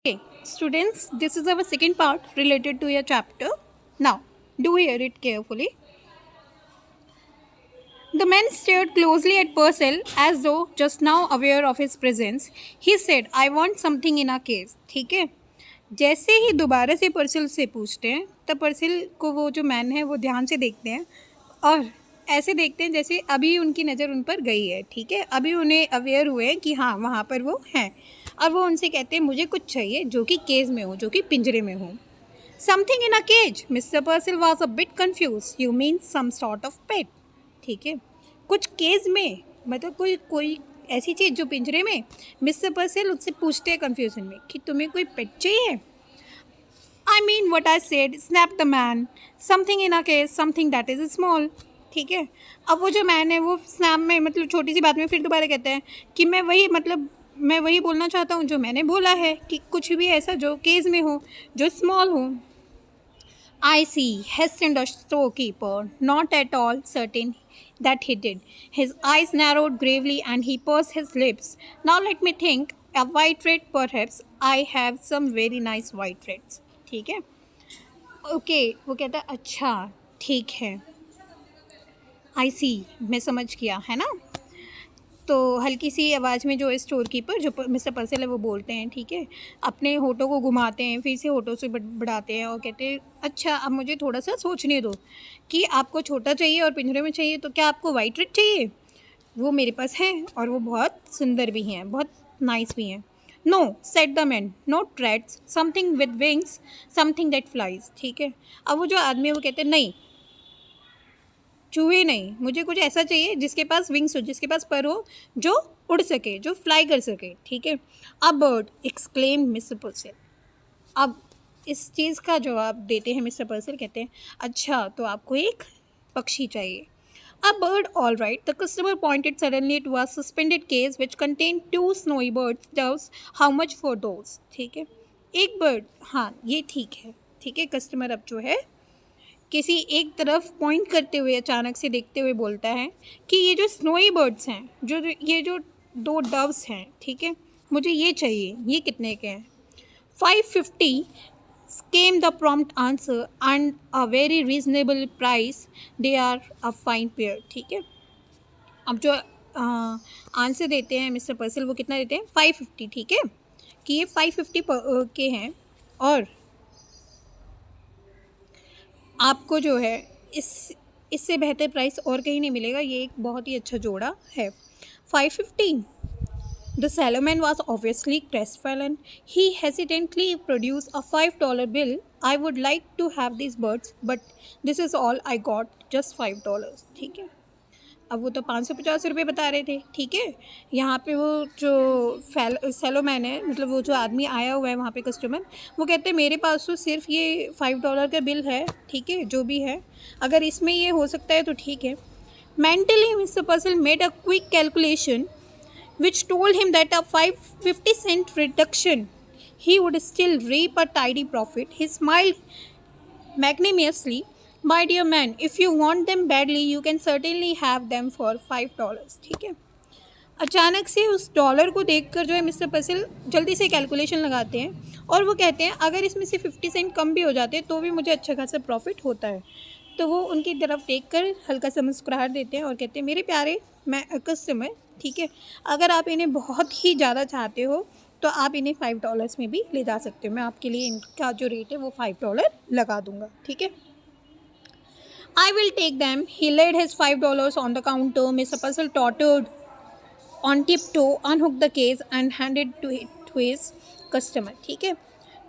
Okay, students, this is our second part related to your chapter. Now, do hear it carefully. The man stared closely at Purcell as though just now aware of his presence. He said, I want something in a case. ठीक है. जैसे ही दोबारा से पर्सिल से पूछते हैं तब पर्सिल को वो जो मैन है वो ध्यान से देखते हैं और ऐसे देखते हैं जैसे अभी उनकी नज़र उन पर गई है. ठीक है, अभी उन्हें अवेयर हुए हैं कि हाँ वहाँ पर वो हैं और वो उनसे कहते हैं मुझे कुछ चाहिए जो कि केज में हो, जो कि पिंजरे में हो. Something in a cage. Mister Purcell was a bit confuse. You mean some sort of pet. ठीक है, कुछ केज में मतलब कोई कोई ऐसी चीज़ जो पिंजरे में. मिस्टर पर्सिल उससे पूछते हैं कन्फ्यूजन में कि तुम्हें कोई पेट चाहिए. I mean what I said, snap the man. Something in a case, something that is small. ठीक है, अब वो जो मैन है वो स्नैप में मतलब छोटी सी बात में फिर दोबारा कहते हैं कि मैं वही बोलना चाहता हूँ जो मैंने बोला है कि कुछ भी ऐसा जो केस में हो, जो स्मॉल हो. I see, hastened the storekeeper, not at all certain that he did. His eyes narrowed gravely and he pursed his lips. Now let me think. A white red, perhaps. I have some very nice white reds. ठीक है. Okay, वो कहता है अच्छा ठीक है. आई सी, मैं समझ गया है ना. तो हल्की सी आवाज़ में जो स्टोर कीपर जो मिस्टर पर्सिल है वो बोलते हैं. ठीक है, अपने होठों को घुमाते हैं, फिर से होठों से बढ़ाते हैं और कहते हैं अच्छा अब मुझे थोड़ा सा सोचने दो कि आपको छोटा चाहिए और पिंजरे में चाहिए, तो क्या आपको वाइट रेड चाहिए? वो मेरे पास हैं और वो बहुत सुंदर भी हैं, बहुत नाइस भी हैं. No set the man, no trades, something with wings, something that flies. ठीक है, अब वो जो आदमी है वो कहते हैं नहीं, चूहे नहीं, मुझे कुछ ऐसा चाहिए जिसके पास विंग्स हो, जिसके पास पर हो, जो उड़ सके, जो फ्लाई कर सके. ठीक है, अ बर्ड, एक्सक्लेम मिस्टर पर्सिल. अब इस चीज़ का जवाब देते हैं मिस्टर पर्सिल, कहते हैं अच्छा तो आपको एक पक्षी चाहिए. A bird, all right. The customer pointed suddenly to a suspended cage which contain 2 snowy birds. Doves, how much for those. ठीक है, एक बर्ड, हाँ ये ठीक है. ठीक है, कस्टमर अब जो है किसी एक तरफ पॉइंट करते हुए अचानक से देखते हुए बोलता है कि ये जो स्नोई बर्ड्स हैं, ये जो 2 डव्स हैं, ठीक है, मुझे ये चाहिए. ये कितने के हैं? 550 came the prompt answer and a very reasonable price. They are a fine pair. ठीक है, अब जो आंसर देते हैं मिस्टर पर्सिल वो कितना देते हैं? 550. ठीक है, कि ये 550 के हैं और आपको जो है इससे बेहतर प्राइस और कहीं नहीं मिलेगा. ये एक बहुत ही अच्छा जोड़ा है. 550. The salesman was obviously crestfallen. He hesitantly produced a $5 bill. I would like to have these birds, but this is all I got, just $5. ठीक है, अब वो तो 550 रुपये बता रहे थे. ठीक है, यहाँ पे वो जो सेलोमैन है, मतलब वो जो आदमी आया हुआ है वहाँ पे कस्टमर, वो कहते हैं मेरे पास तो सिर्फ ये $5 का बिल है. ठीक है, जो भी है अगर इसमें ये हो सकता है तो ठीक है. Mentally mister Purcell made a quick calculation which told him that a 50-cent reduction he would still reap a tidy profit. He smiled magnanimously. My dear man, if you want them badly, you can certainly have them for $5. ठीक है, अचानक से उस dollar को देखकर जो है mister पर्सिल जल्दी से कैलकुलेशन लगाते हैं और वो कहते हैं अगर इसमें से 50 सेंट कम भी हो जाते तो भी मुझे अच्छा खासा प्रॉफिट होता है. तो वो उनकी तरफ देखकर हल्का सा मुस्कुराहट देते हैं और कहते हैं मेरे प्यारे मैं कस्टमर, ठीक है, अगर आप इन्हें बहुत ही ज़्यादा चाहते हो तो आप इन्हें $5 में भी ले जा सकते हो. मैं आपके लिए इनका जो रेट है वो $5 लगा दूंगा. ठीक है, I will take them. He laid his $5 on the counter. Mr. Puzzle tottered on tiptoe, unhooked the case and handed it to his customer. ठीक है,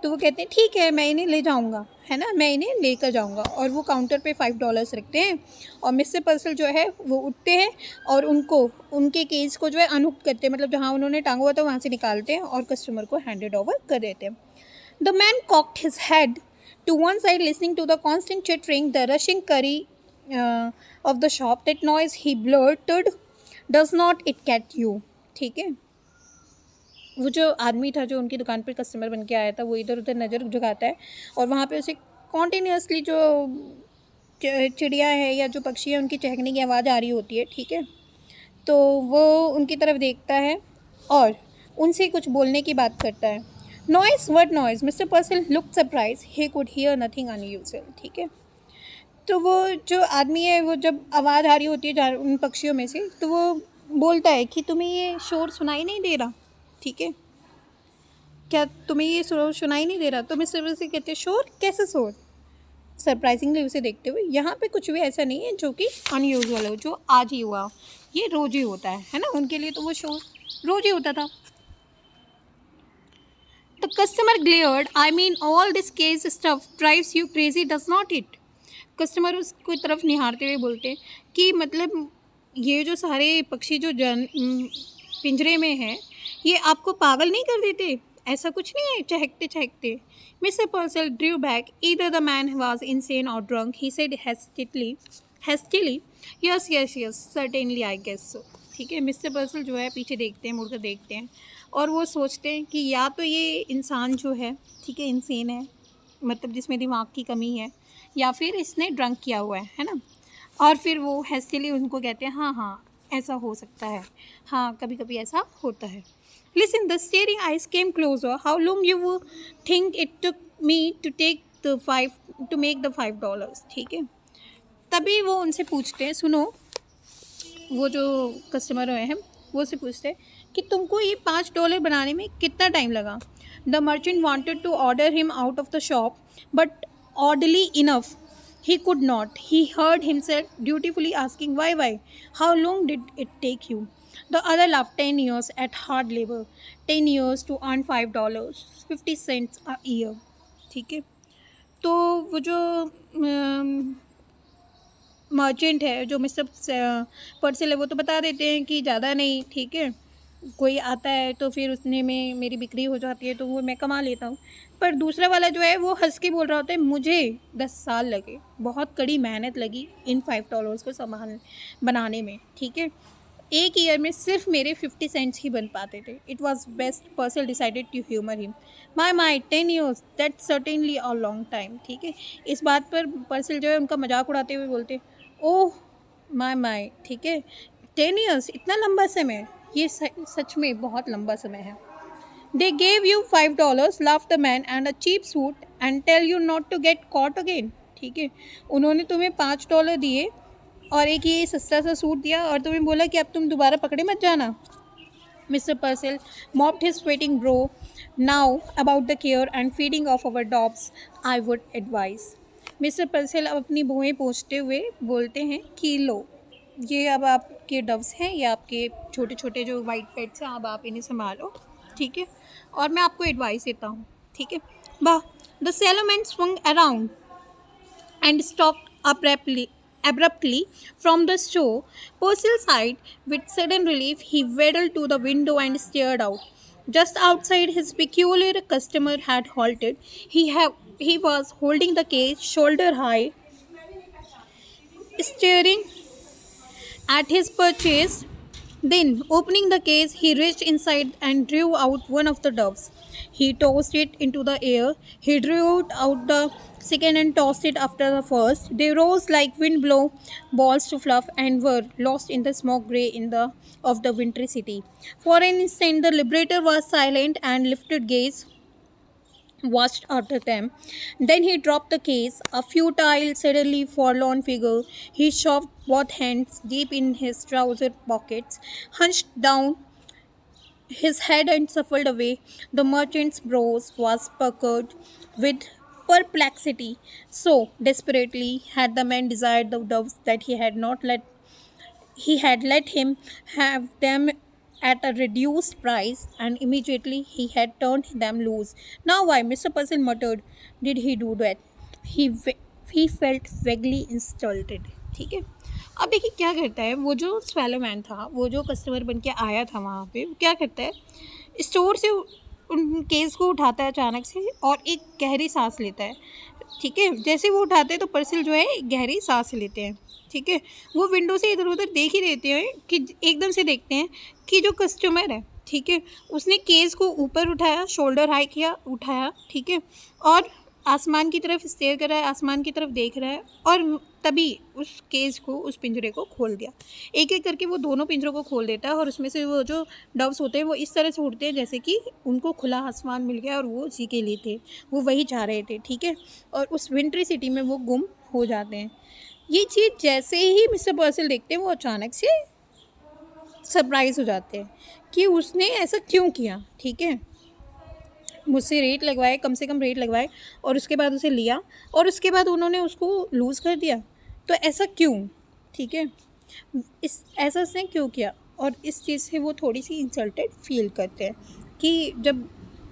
तो वो कहते हैं ठीक है मैं इन्हें ले जाऊंगा, है ना, मैं इन्हें लेकर जाऊंगा. और वो काउंटर पे $5 रखते हैं और मिस्टर पर्सिल जो है वो उठते हैं और उनके केस को जो है अनहुक करते हैं, मतलब जहाँ उन्होंने टांगा हुआ था वहाँ से निकालते हैं और कस्टमर को हैंडेड ओवर कर देते हैं. The man cocked his head to one side listening to the constant chittering, the rushing curry of the shop. That noise, he blurted, does not it get you. ठीक है, वो जो आदमी था जो उनकी दुकान पर कस्टमर बन के आया था वो इधर उधर नज़र झुकाता है और वहाँ पे उसे कॉन्टीन्यूसली जो चिड़िया है या जो पक्षी है उनकी चहकने की आवाज़ आ रही होती है. ठीक है, तो वो उनकी तरफ देखता है और उनसे कुछ बोलने की बात करता है. Noise, what noise? Mister पर्सल look surprise, he could hear nothing unusual. ठीक है, तो वो जो आदमी है वो जब आवाज़ आ रही होती है उन पक्षियों में से, तो वो बोलता है कि तुम्हें ये शोर सुनाई नहीं दे रहा? ठीक है, क्या तुम्हें ये शोर सुनाई नहीं दे रहा? तो मिस्टर पर्सल कहते हैं शोर, कैसे शोर? सरप्राइजिंगली उसे देखते हुए, यहाँ पे कुछ भी ऐसा नहीं है जो कि अनयूजुअल हो, जो आज ही हुआ, ये रोज ही होता है ना? उनके लिए तो वो शोर रोज ही होता था। The customer glared. I mean, all this case stuff drives you crazy, does not it? Customer उसको तरफ निहारते हुए बोलते हैं कि मतलब ये जो सारे पक्षी जो पिंजरे में हैं, ये आपको पागल नहीं कर देते? ऐसा कुछ नहीं है चहकते चहकते। Mister Purcell drew back, either the man was insane or drunk, he said hastily, yes certainly I guess so. ठीक है, मिस्टर पर्सल जो है पीछे देखते हैं, मुड़कर देखते हैं, और वो सोचते हैं कि या तो ये इंसान जो है, ठीक है, इंसेन है, मतलब जिसमें दिमाग की कमी है, या फिर इसने ड्रंक किया हुआ है ना? और फिर वो हेस्टिली उनको कहते हैं हाँ हाँ ऐसा हो सकता है, हाँ कभी कभी ऐसा होता है। Listen, the staring eyes came closer, how long you think it took me to make the $5? ठीक है, तभी वो उनसे पूछते हैं, सुनो, वो जो कस्टमर हैं वो उससे पूछते हैं कि तुमको ये $5 बनाने में कितना टाइम लगा? The merchant wanted to order him out of the shop, but oddly enough he could not. He heard himself dutifully asking, why? How long did it take you? The other laughed. 10 years at hard labor. 10 years to earn $5, 50 cents a year. ठीक है, तो वो जो merchant है, जो mister पर्सल है, वो तो बता देते हैं कि ज़्यादा नहीं, ठीक है, कोई आता है तो फिर उसने में मेरी बिक्री हो जाती है तो वो मैं कमा लेता हूँ। पर दूसरा वाला जो है वो हंस के बोल रहा होता है, मुझे 10 साल लगे, बहुत कड़ी मेहनत लगी इन $5 को बनाने में। ठीक है, एक ईयर में सिर्फ मेरे 50 सेंट्स ही बन पाते थे। It was best Purcell decided to humour him. My 10 years, that certainly a long time. ठीक है, इस बात पर पर्सल जो है उनका मजाक उड़ाते हुए बोलते, ओह माई, ठीक है, 10 years, इतना लंबा समय? ये सच में बहुत लंबा समय है। They gave you $5, laugh the man, and a cheap suit, and tell you not to get caught again. ठीक है, उन्होंने तुम्हें $5 दिए और एक ये सस्ता सा सूट दिया और तुम्हें बोला कि अब तुम दोबारा पकड़े मत जाना। Mister पर्सल mopped his sweating brow. Now about the care and feeding of our dogs, I would advise. Mister पर्सल अब अपनी भौहें पोंछते हुए बोलते हैं कि लो, ये अब आपके डव्स हैं, ये आपके छोटे छोटे जो वाइट पेट्स हैं, अब आप इन्हें संभालो। ठीक है, और मैं आपको एडवाइस देता हूँ। ठीक है, वाह। The salesman swung around and stalked abruptly from the store. Percy sighed with sudden relief. He waddled to the window and stared out. Just outside his peculiar customer had halted. He was holding the case shoulder high, staring at his purchase. Then, opening the case, he reached inside and drew out one of the doves. He tossed it into the air. He drew out the second and tossed it after the first. They rose like wind-blown balls to fluff and were lost in the smoke grey of the wintry city. For an instant, the liberator was silent and lifted gaze watched after them. Then he dropped the case, a futile, suddenly forlorn figure. He shoved both hands deep in his trouser pockets, hunched down his head and shuffled away. The merchant's brows was puckered with perplexity. So desperately had the man desired the doves that he had let him have them at a reduced price, and immediately he had turned them loose. Now why, Mr. Percy muttered, did he do that? He felt vaguely insulted. ठीक है, अब देखिए क्या करता है वो जो swallow man था, वो जो कस्टमर बन के आया था वहाँ पे, वो क्या करता है, स्टोर से उन केस को उठाता है अचानक से और एक गहरी सांस लेता है। ठीक है, जैसे वो उठाते हैं तो पर्सिल जो है गहरी सांस लेते हैं। ठीक है, वो विंडो से इधर उधर देख ही देते हैं कि एकदम से देखते हैं कि जो कस्टमर है, ठीक है, उसने केस को ऊपर उठाया, शोल्डर हाई किया, उठाया, ठीक है, और आसमान की तरफ स्टेयर कर रहा है, आसमान की तरफ देख रहा है, और तभी उस केज को, उस पिंजरे को खोल दिया। एक एक करके वो दोनों पिंजरों को खोल देता है और उसमें से वो जो डव्स होते हैं वो इस तरह से उड़ते हैं जैसे कि उनको खुला आसमान मिल गया और वो उसी के लिए थे, वो वही चाह रहे थे, ठीक है। और उस विंट्री सिटी में वो गुम हो जाते हैं। ये चीज़ जैसे ही मिस्टर पर्सल देखते हैं वो अचानक से सरप्राइज़ हो जाते हैं कि उसने ऐसा क्यों किया, ठीक है। मुझसे रेट लगवाए, कम से कम रेट लगवाए, और उसके बाद उसे लिया, और उसके बाद उन्होंने उसको लूज़ कर दिया। तो ऐसा क्यों, ठीक है, इस ऐसा उसने क्यों किया। और इस चीज़ से वो थोड़ी सी इंसल्टेड फील करते हैं कि जब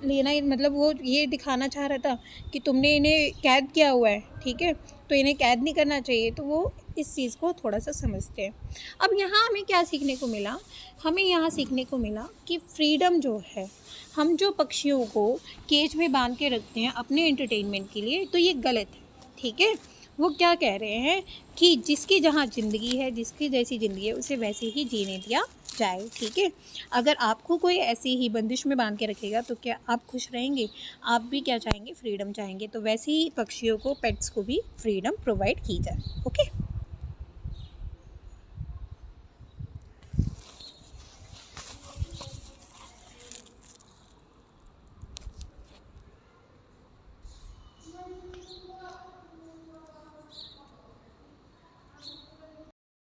लेना ही, मतलब वो ये दिखाना चाह रहा था कि तुमने इन्हें कैद किया हुआ है, ठीक है, तो इन्हें कैद नहीं करना चाहिए। तो वो इस चीज़ को थोड़ा सा समझते हैं। अब यहाँ हमें क्या सीखने को मिला, हमें यहाँ सीखने को मिला कि फ्रीडम जो है, हम जो पक्षियों को केज में बांध के रखते हैं अपने एंटरटेनमेंट के लिए, तो ये गलत है, ठीक है। वो क्या कह रहे हैं कि जिसकी जहाँ ज़िंदगी है, जिसकी जैसी ज़िंदगी है, उसे वैसे ही जीने दिया जाए, ठीक है। अगर आपको कोई ऐसी ही बंदिश में बांध के रखेगा तो क्या आप खुश रहेंगे? आप भी क्या चाहेंगे? फ्रीडम चाहेंगे। तो वैसे ही पक्षियों को, पेट्स को भी फ्रीडम प्रोवाइड की जाए। ओके।